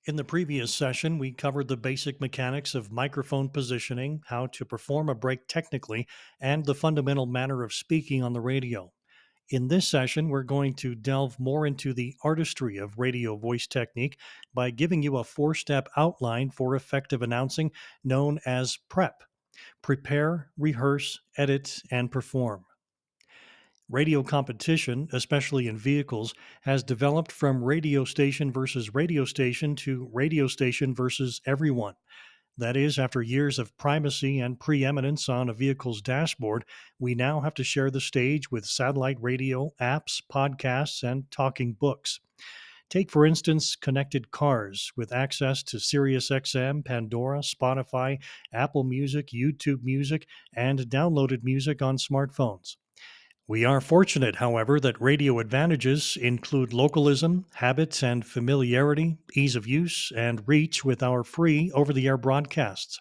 In the previous session, we covered the basic mechanics of microphone positioning, how to perform a break technically, and the fundamental manner of speaking on the radio. In this session, we're going to delve more into the artistry of radio voice technique by giving you a four-step outline for effective announcing known as PrEP: prepare, rehearse, edit, and perform. Radio competition, especially in vehicles, has developed from radio station versus radio station to radio station versus everyone. That is, after years of primacy and preeminence on a vehicle's dashboard, we now have to share the stage with satellite radio, apps, podcasts, and talking books. Take, for instance, connected cars with access to SiriusXM, Pandora, Spotify, Apple Music, YouTube Music, and downloaded music on smartphones. We are fortunate, however, that radio advantages include localism, habits and familiarity, ease of use, and reach with our free over the air broadcasts.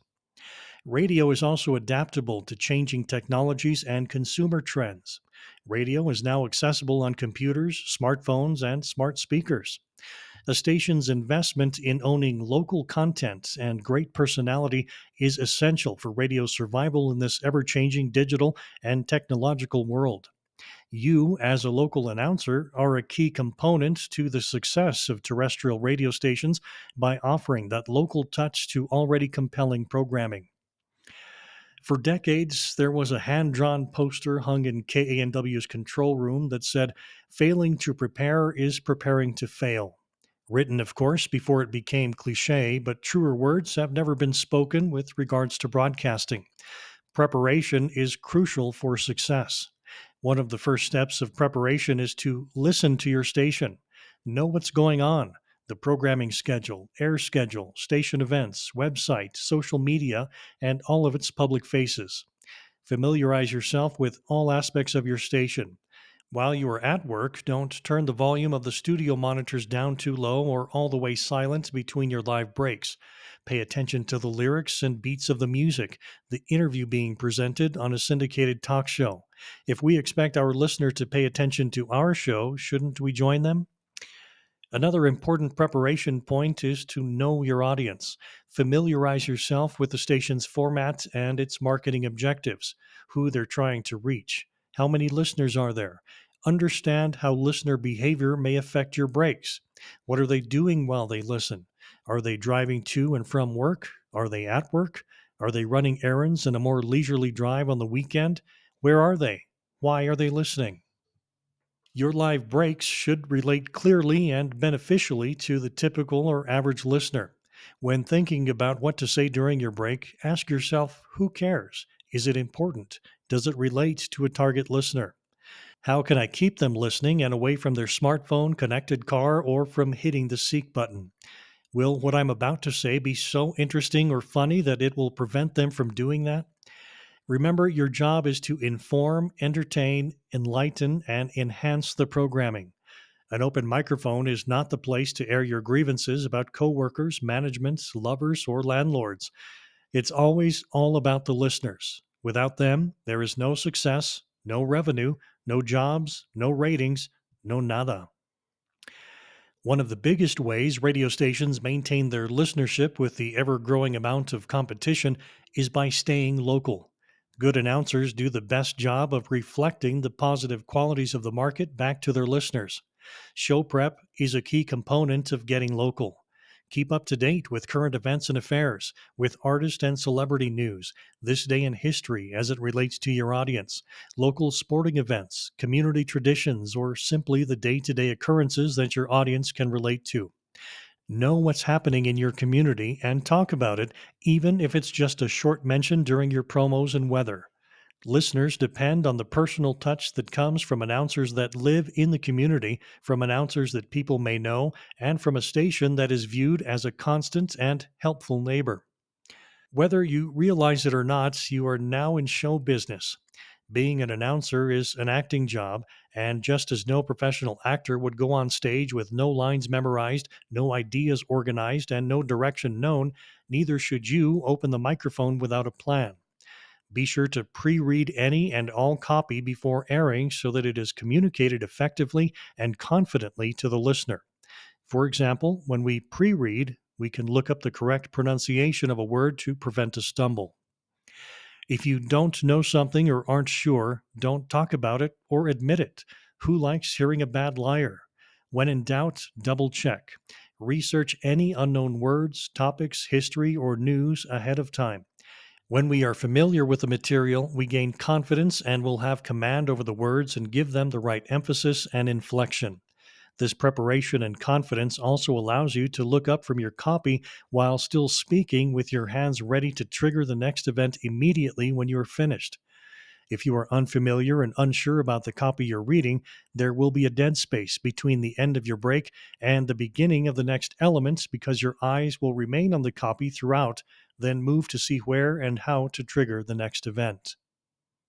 Radio is also adaptable to changing technologies and consumer trends. Radio is now accessible on computers, smartphones, and smart speakers. A station's investment in owning local content and great personality is essential for radio's survival in this ever changing digital and technological world. You, as a local announcer, are a key component to the success of terrestrial radio stations by offering that local touch to already compelling programming. For decades, there was a hand drawn poster hung in KANW's control room that said, "Failing to prepare is preparing to fail." Written, of course, before it became cliche, but truer words have never been spoken with regards to broadcasting. Preparation is crucial for success. One of the first steps of preparation is to listen to your station. Know what's going on: the programming schedule, air schedule, station events, website, social media, and all of its public faces. Familiarize yourself with all aspects of your station. While you are at work, don't turn the volume of the studio monitors down too low or all the way silent between your live breaks. Pay attention to the lyrics and beats of the music, the interview being presented on a syndicated talk show. If we expect our listener to pay attention to our show, shouldn't we join them? Another important preparation point is to know your audience. Familiarize yourself with the station's format and its marketing objectives, who they're trying to reach, how many listeners are there. Understand how listener behavior may affect your breaks. What are they doing while they listen? Are they driving to and from work? Are they at work? Are they running errands and a more leisurely drive on the weekend? Where are they? Why are they listening? Your live breaks should relate clearly and beneficially to the typical or average listener. When thinking about what to say during your break, ask yourself, who cares? Is it important? Does it relate to a target listener? How can I keep them listening and away from their smartphone, connected car, or from hitting the seek button? Will what I'm about to say be so interesting or funny that it will prevent them from doing that? Remember, your job is to inform, entertain, enlighten, and enhance the programming. An open microphone is not the place to air your grievances about coworkers, management, lovers, or landlords. It's always all about the listeners. Without them, there is no success, no revenue, no jobs, no ratings, no nada. One of the biggest ways radio stations maintain their listenership with the ever growing amount of competition is by staying local. Good announcers do the best job of reflecting the positive qualities of the market back to their listeners. Show prep is a key component of getting local. Keep up to date with current events and affairs, with artist and celebrity news, this day in history as it relates to your audience, local sporting events, community traditions, or simply the day to day occurrences that your audience can relate to. Know what's happening in your community and talk about it, even if it's just a short mention during your promos and weather. Listeners depend on the personal touch that comes from announcers that live in the community, from announcers that people may know, and from a station that is viewed as a constant and helpful neighbor. Whether you realize it or not, you are now in show business. Being an announcer is an acting job, and just as no professional actor would go on stage with no lines memorized, no ideas organized, and no direction known, neither should you open the microphone without a plan. Be sure to pre read any and all copy before airing so that it is communicated effectively and confidently to the listener. For example, when we pre read, We can look up the correct pronunciation of a word to prevent a stumble. If you don't know something or aren't sure, don't talk about it or admit it. Who likes hearing a bad liar? When in doubt, double check. Research any unknown words, topics, history, or news ahead of time. When we are familiar with the material, we gain confidence and will have command over the words and give them the right emphasis and inflection. This preparation and confidence also allows you to look up from your copy while still speaking with your hands ready to trigger the next event immediately when you are finished. If you are unfamiliar and unsure about the copy you're reading, there will be a dead space between the end of your break and the beginning of the next element because your eyes will remain on the copy throughout, then move to see where and how to trigger the next event.